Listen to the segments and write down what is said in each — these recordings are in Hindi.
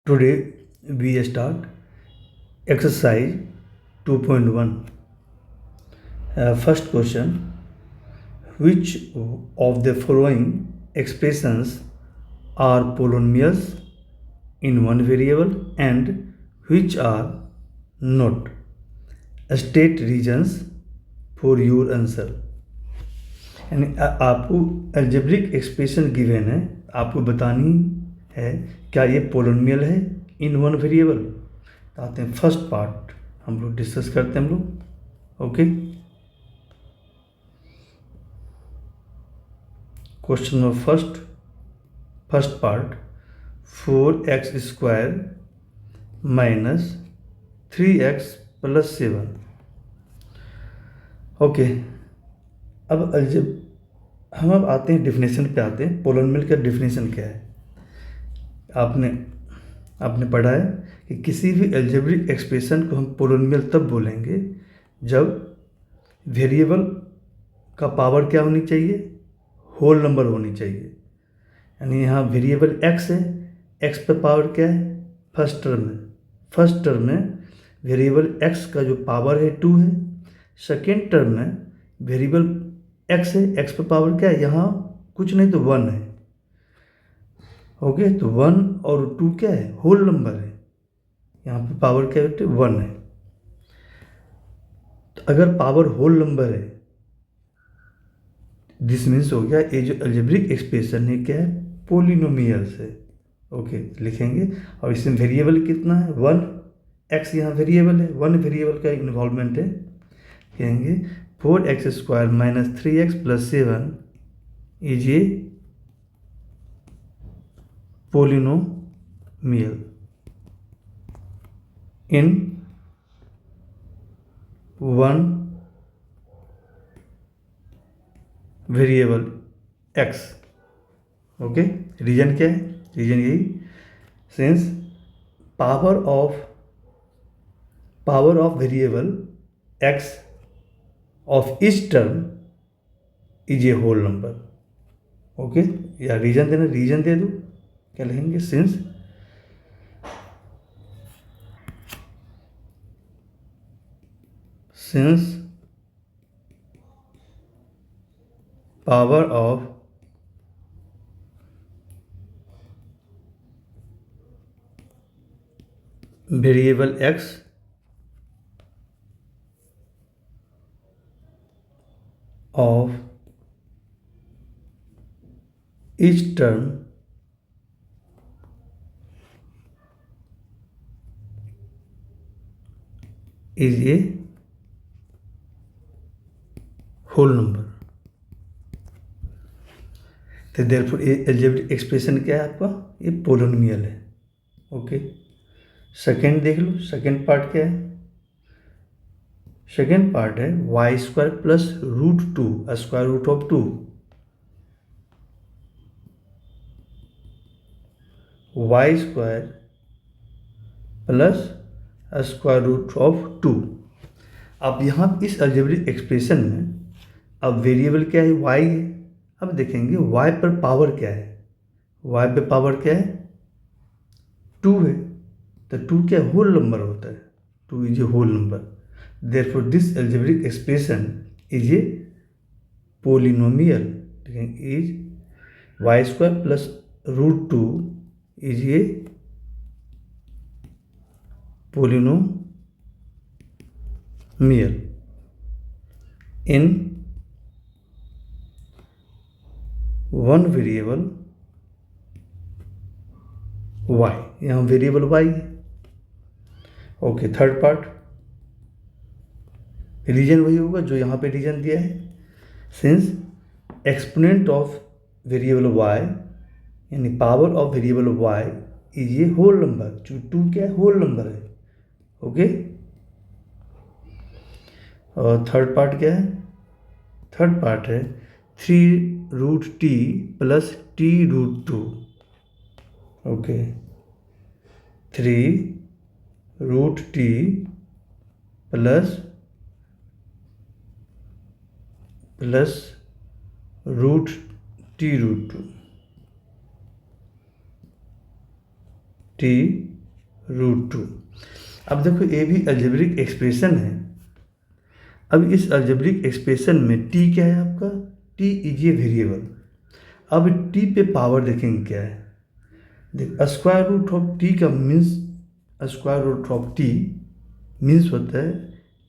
Today we start exercise 2.1. First question: which of the following expressions are polynomials in one variable and which are not? State reasons for your answer. यानी आपको अल्जेब्रिक एक्सप्रेशन गिवन है, आपको बतानी है क्या ये पोलिनोमियल है इन वन वेरिएबल। तो आते हैं फर्स्ट पार्ट, हम लोग डिस्कस करते हैं हम लोग। Okay, question number first part 4x² minus 3x plus 7। Okay, अब हम अब आते हैं डिफिनेशन पे आते हैं। पोलिनोमियल का डिफिनेशन क्या है? आपने पढ़ा है कि किसी भी अलजेब्रिक एक्सप्रेशन को हम पोलिनोमियल तब बोलेंगे जब वेरिएबल का पावर क्या होनी चाहिए? होल नंबर होनी चाहिए। यानी यहाँ वेरिएबल x है, x पे पावर क्या है? फर्स्ट टर्म में वेरिएबल x का जो पावर है 2 है। सेकेंड टर्म में वेरिएबल x है, x पे पावर क्या है? यहाँ कुछ नहीं तो 1 है। ओके, तो 1 और 2 क्या है? होल नंबर है। यहाँ पे पावर क्या है? 1 है। तो अगर पावर होल नंबर है, दिस मीन्स हो गया ये जो अलजेब्रिक एक्सप्रेशन है क्या है? पोलिनोमियल्स है। ओके, लिखेंगे। और इसमें वेरिएबल कितना है? 1। x यहाँ वेरिएबल है, 1 वेरिएबल का इन्वॉल्वमेंट है। कहेंगे 4x² minus 3x plus 7 is a polynomial in one variable x। Okay, reason क्या है? रीजन यही, since power of variable x of each term is a whole number. Okay, या रीजन देना, रीजन दे दो, क्या लिखेंगे? Since power of variable x of each term is a whole number। तो देयरफॉर ये अलजेब्रिक एक्सप्रेशन क्या है आपका? ये पोलिनोमियल है। ओके, सेकेंड देख लो, सेकेंड पार्ट क्या है? सेकेंड पार्ट है y² plus √2 square root of 2। y² plus square root of 2। अब यहाँ इस अलजेब्रिक एक्सप्रेशन में अब वेरिएबल क्या है? y है। अब देखेंगे y पर पावर क्या है? y पे पावर क्या है? 2 है। तो 2 क्या होल नंबर होता है? 2 is a whole number. Therefore, this algebraic expression is a polynomial। is y² plus √2 is a polynomial in one variable y। यहाँ वेरिएबल y है। ओके, थर्ड पार्ट रीजन वही होगा जो यहाँ पे रीजन दिया है। Since exponent of variable y यानी power of variable y is a whole number, जो 2 क्या है? होल नंबर है। ओके, और थर्ड पार्ट क्या है? थर्ड पार्ट है 3√t plus t√2। Okay, 3√t plus √t√2 t √2। अब देखो ये भी अलजेब्रिक एक्सप्रेशन है। अब इस अलजेब्रिक एक्सप्रेशन में t क्या है आपका, t इज ए वेरिएबल। अब t पे पावर देखेंगे क्या है, देख स्क्वायर रूट ऑफ टी का means, square root of t means होता है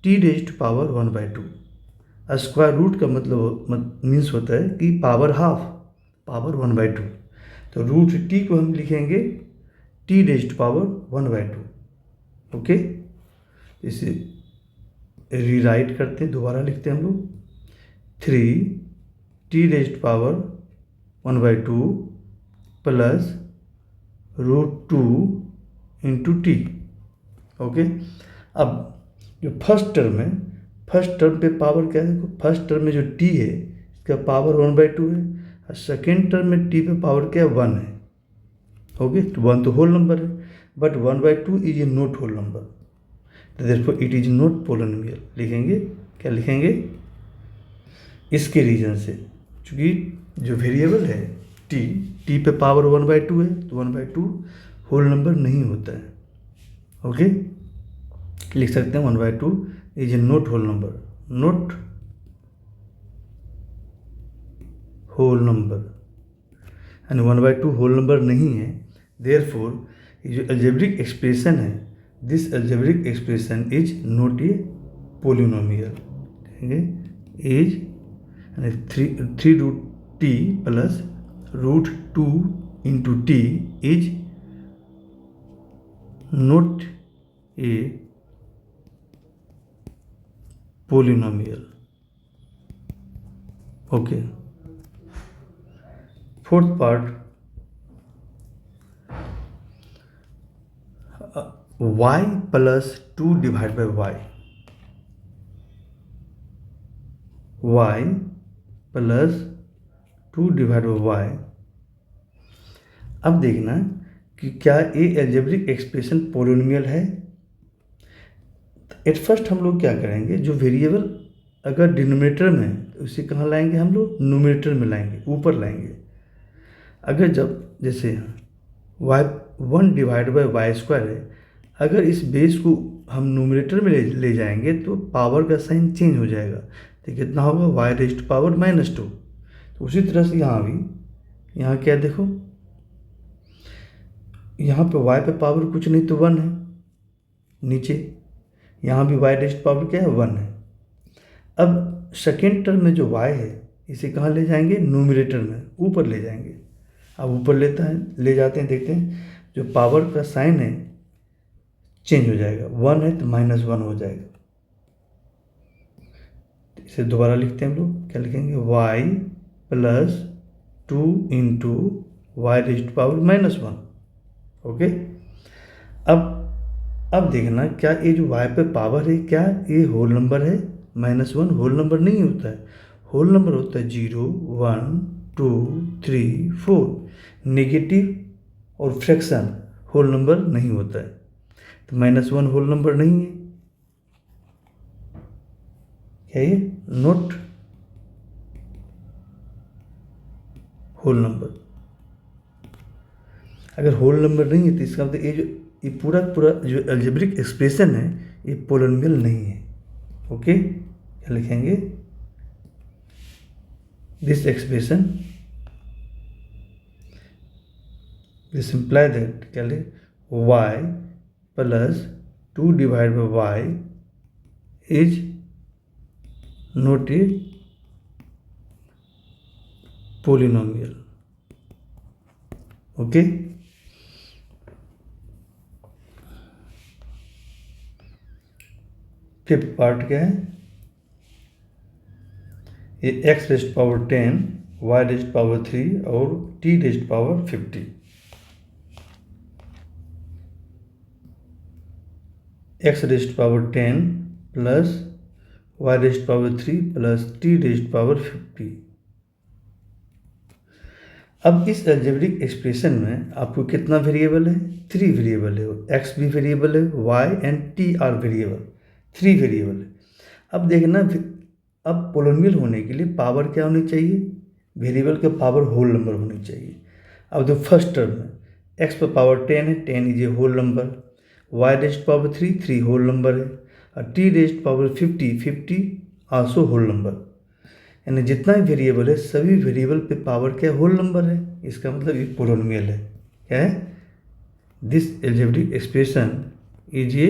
t raise to power 1/2। Square root का मतलब मीन्स होता है कि पावर हाफ, पावर 1/2। तो रूट टी को हम लिखेंगे t raise to power 1/2। Okay, इसे रीराइट करते हैं, दोबारा लिखते हैं हम लोग 3 t raise to power 1/2 plus √2 into t. Okay, अब जो फर्स्ट टर्म है, फर्स्ट टर्म पे पावर क्या है, देखो फर्स्ट टर्म में जो टी है इसका पावर 1/2 है, और सेकेंड टर्म में टी पे पावर क्या है, 1 है। ओके, तो 1 तो होल नंबर है, but 1/2 is a not whole number, therefore it is not polynomial. लिखेंगे क्या, लिखेंगे इसके रीजन से, चूँकि जो वेरिएबल है टी पे पावर 1/2 है, तो 1/2 होल नंबर नहीं होता है। ओके, लिख सकते हैं 1/2 is a not whole number, not whole number, यानी 1/2 होल नंबर नहीं है। देयरफॉर ये जो अलजेब्रिक एक्सप्रेशन है, this algebraic expression is not a polynomial. Is यानी 3√t plus √2 into t is not a polynomial. Okay, fourth part, y plus 2 divide by y plus 2 divide by y। अब देखना कि क्या ये अलजेब्रिक एक्सप्रेशन पोलिनोमियल है। एट फर्स्ट हम लोग क्या करेंगे, जो वेरिएबल अगर डिनोमिनेटर में है तो उसे कहाँ लाएंगे, हम लोग न्यूमरेटर में लाएंगे, ऊपर लाएंगे। अगर जब जैसे y1 डिवाइड बाई y² है, अगर इस बेस को हम न्यूमरेटर में ले जाएंगे तो पावर का साइन चेंज हो जाएगा, तो कितना होगा, y रेज़ टू पावर -2। तो उसी तरह से यहाँ भी, यहाँ क्या देखो, यहाँ पे y पे पावर कुछ नहीं तो 1 है नीचे, यहाँ भी y रेज़ टू पावर क्या है, 1 है। अब सेकेंड टर्म में जो y है इसे कहाँ ले जाएंगे, न्यूमरेटर में ऊपर ले जाएंगे। अब ऊपर ले जाते हैं, देखते हैं जो पावर का साइन है चेंज हो जाएगा, 1 है तो -1 हो जाएगा। इसे दोबारा लिखते हैं हम लोग, क्या लिखेंगे, y plus 2 into y raise to power -1। Okay, अब देखना क्या ये जो y पे पावर है, क्या ये होल नंबर है, -1 होल नंबर नहीं होता है, होल नंबर होता है 0 1 2 3 4। नेगेटिव और फ्रैक्शन होल नंबर नहीं होता है, तो -1 होल नंबर नहीं है, क्या ये नॉट होल नंबर। अगर होल नंबर नहीं है तो इसका मतलब ये पूरा जो अलजेब्रिक एक्सप्रेशन है ये पोलिनोमियल नहीं है। ओके, क्या लिखेंगे, this expression, this imply that, क्या लिखे, y plus 2 divide by y is not a polynomial. Okay, fifth part क्या है, ये x raise to power 10, y raise to power 3 और t raise to power 50। x raise to power 10 plus y raise to power 3 plus t raise to power 50। अब इस अलजेब्रिक एक्सप्रेशन में आपको कितना वेरिएबल है, 3 वेरिएबल है, x भी वेरिएबल है, y and t are variable, 3 variable है। अब देखना, अब पोलिनोमियल होने के लिए पावर क्या होनी चाहिए, वेरिएबल का पावर होल नंबर होनी चाहिए। अब जो फर्स्ट टर्म है x पर पावर 10 है, 10 is a whole number, y raised power 3 whole number है, और t raised power 50 also whole number. यानी जितना भी वेरिएबल है सभी वेरिएबल पे पावर क्या होल नंबर है, इसका मतलब ये पोलिनोमियल है। क्या है? This algebraic expression is a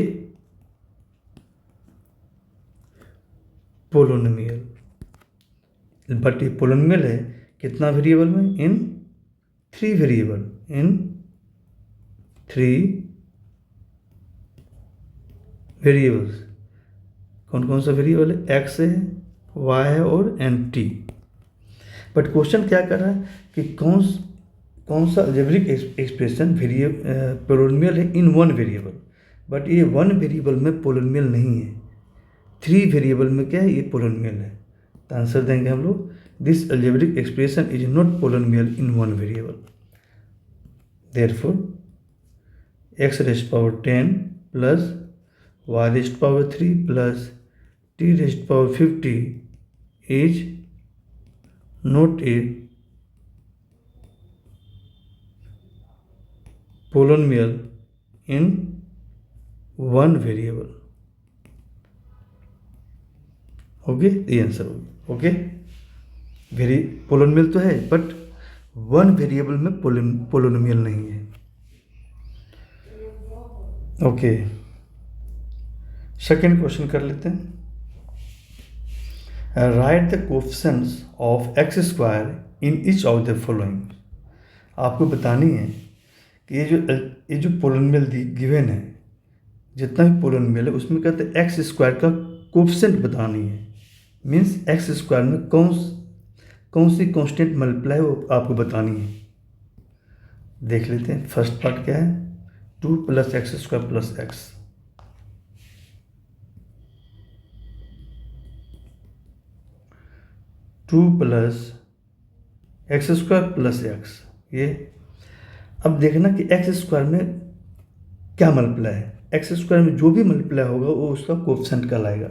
polynomial. But ये पोलिनोमियल है कितना वेरिएबल में? इन 3 वेरिएबल, इन 3 वेरिएबल्स। कौन कौन सा वेरिएबल है? एक्स है, वाई है और एन टी। बट क्वेश्चन क्या कर रहा है कि कौन सा अलजेब्रिक एक्सप्रेशन पोलिनोमियल है इन 1 वेरिएबल। बट ये 1 वेरिएबल में पोलिनोमियल नहीं है, 3 वेरिएबल में क्या है? ये पोलिनोमियल है। तो आंसर देंगे हम लोग, this algebraic expression is not polynomial in 1 variable. Therefore x raised power 10 plus y raised power 3 plus t raised power 50 is not a polynomial in 1 variable. Okay, ये आंसर होगा। ओके, पोलिनोमियल तो है बट 1 वेरिएबल में पोलिनोमियल नहीं है। ओके, सेकेंड क्वेश्चन कर लेते हैं। Right the coefficients of x square in each of the following. आपको बतानी है कि ये जो पोलिनोमियल गिवन है, जितना भी पोलिनोमियल है उसमें कहते हैं एक्स स्क्वायर का कोएफिशिएंट बतानी है। मीन्स एक्स स्क्वायर में कौन सी कांस्टेंट मल्टीप्लाई वो आपको बतानी है। देख लेते हैं। फर्स्ट पार्ट क्या है? 2 plus x square plus x. Two plus x square plus x. ये अब देखना कि एक्स स्क्वायर में क्या मल्टीप्लाई है। एक्स स्क्वायर में जो भी मल्टीप्लाई होगा वो उसका कोएफिशिएंट कहलाएगा।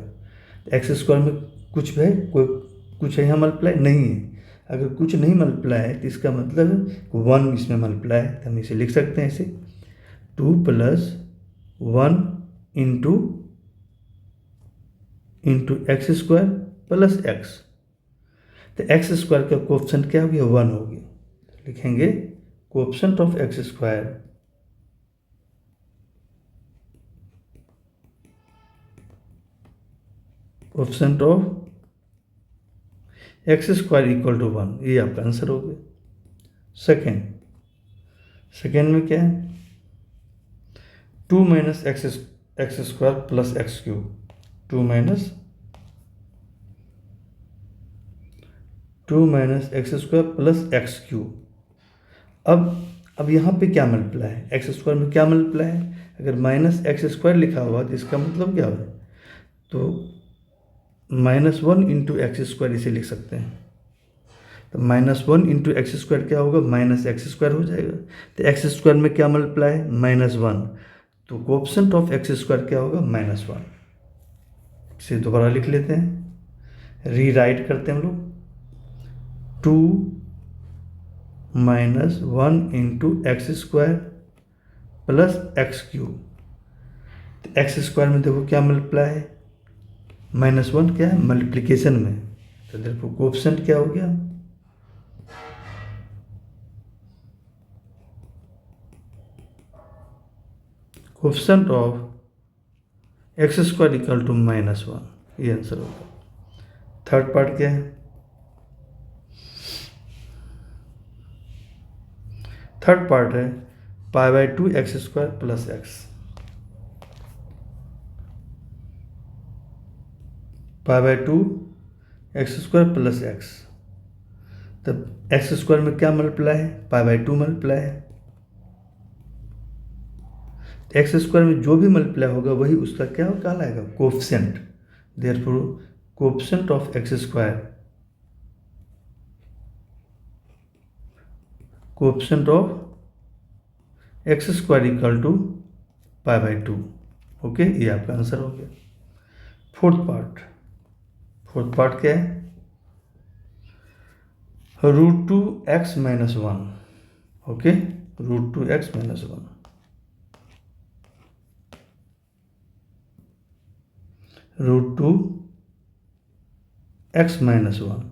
एक्स स्क्वायर में कुछ है, कुछ है यहाँ मल्टीप्लाई नहीं है। अगर कुछ नहीं मल्टीप्लाई है तो इसका मतलब 1 इसमें मल्टीप्लाई है, तो हम इसे लिख सकते हैं ऐसे 2 plus 1 into x square plus x. तो एक्स स्क्वायर का कोएफिशिएंट क्या हो गया? 1 हो गया। लिखेंगे coefficient of x square coefficient of x square equal to 1। ये आपका आंसर हो गया। सेकेंड में क्या है? 2 minus x square plus x cube. 2 minus x square plus x cube. अब यहाँ पे क्या मल्टीप्लाई है? एक्स स्क्वायर में क्या मल्टीप्लाई है? अगर माइनस एक्स स्क्वायर लिखा हुआ तो इसका मतलब क्या है? तो -1 इंटू एक्स स्क्वायर इसे लिख सकते हैं। तो -1 इंटू एक्स स्क्वायर क्या होगा? माइनस एक्स स्क्वायर हो जाएगा। तो एक्स स्क्वायर में क्या मल्टीप्लाई है? -1। तो कोएफिशिएंट ऑफ एक्स स्क्वायर क्या होगा? -1। इसे दोबारा लिख लेते हैं, रीराइट करते हैं हम लोग। 2 minus 1 into x square plus x cube. तो एक्स स्क्वायर में देखो क्या मल्टीप्लाई है? -1 क्या है? मल्टीप्लिकेशन में। तो देखो कोएफिशिएंट क्या हो गया? Coefficient of x square equal to -1। ये आंसर होगा। थर्ड पार्ट क्या है? थर्ड पार्ट है π/2 x square plus x. π/2 x square plus x. तब एक्स स्क्वायर में क्या मल्टीप्लाई है? π/2 मल्टीप्लाई है। एक्स स्क्वायर में जो भी मल्टीप्लाई होगा वही उसका क्या कहलाएगा? Coefficient. Therefore coefficient of x square coefficient of x square equal to π/2। Okay, ये आपका आंसर हो गया। फोर्थ पार्ट क्या है? √2x - 1। Okay, √2x - 1। √2x-1।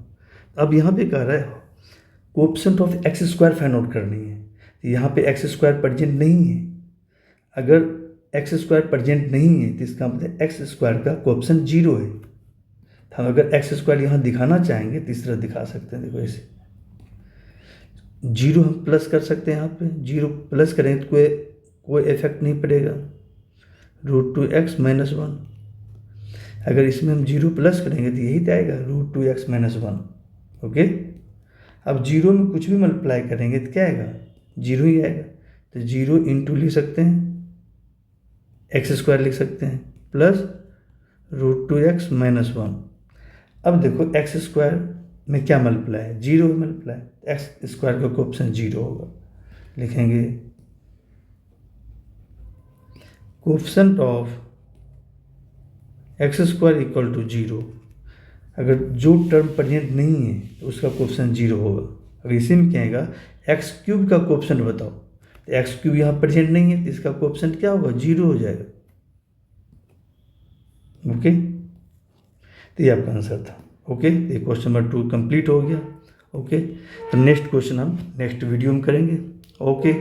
अब यहाँ पे कह रहा है coefficient of x square find out करनी है। तो यहाँ पे एक्स स्क्वायर प्रेजेंट नहीं है। अगर एक्स स्क्वायर प्रेजेंट नहीं है तो इसका मतलब एक्स स्क्वायर का कोएफिशिएंट 0 है। हम अगर एक्स स्क्वायर यहाँ दिखाना चाहेंगे तो इस तरह दिखा सकते हैं। देखो ऐसे 0 हम प्लस कर सकते हैं। यहाँ पे 0 प्लस करें तो कोई इफेक्ट नहीं पड़ेगा। √2x-1। अगर इसमें हम 0 प्लस करेंगे तो यही तो आएगा √2x-1। ओके। अब 0 में कुछ भी मल्टीप्लाई करेंगे तो क्या आएगा? 0 ही आएगा। तो 0 इंटू लिख सकते हैं, एक्स स्क्वायर लिख सकते हैं, प्लस √2x-1। अब देखो एक्स स्क्वायर में क्या मल्टीप्लाई है? 0 मल्टीप्लाई। एक्स स्क्वायर का कोएफिशिएंट 0 होगा। लिखेंगे coefficient of x square equal to 0। अगर जो टर्म प्रेजेंट नहीं है तो उसका कोएफिशिएंट 0 होगा। अगर इसी में क्या आएगा, एक्स क्यूब का कोएफिशिएंट बताओ, तो एक्स क्यूब यहाँ प्रेजेंट नहीं है तो इसका कोएफिशिएंट क्या होगा? 0 हो जाएगा। ओके, तो ये आपका आंसर था। ओके, ये क्वेश्चन नंबर 2 कंप्लीट हो गया। ओके, तो नेक्स्ट क्वेश्चन हम नेक्स्ट वीडियो में करेंगे। ओके।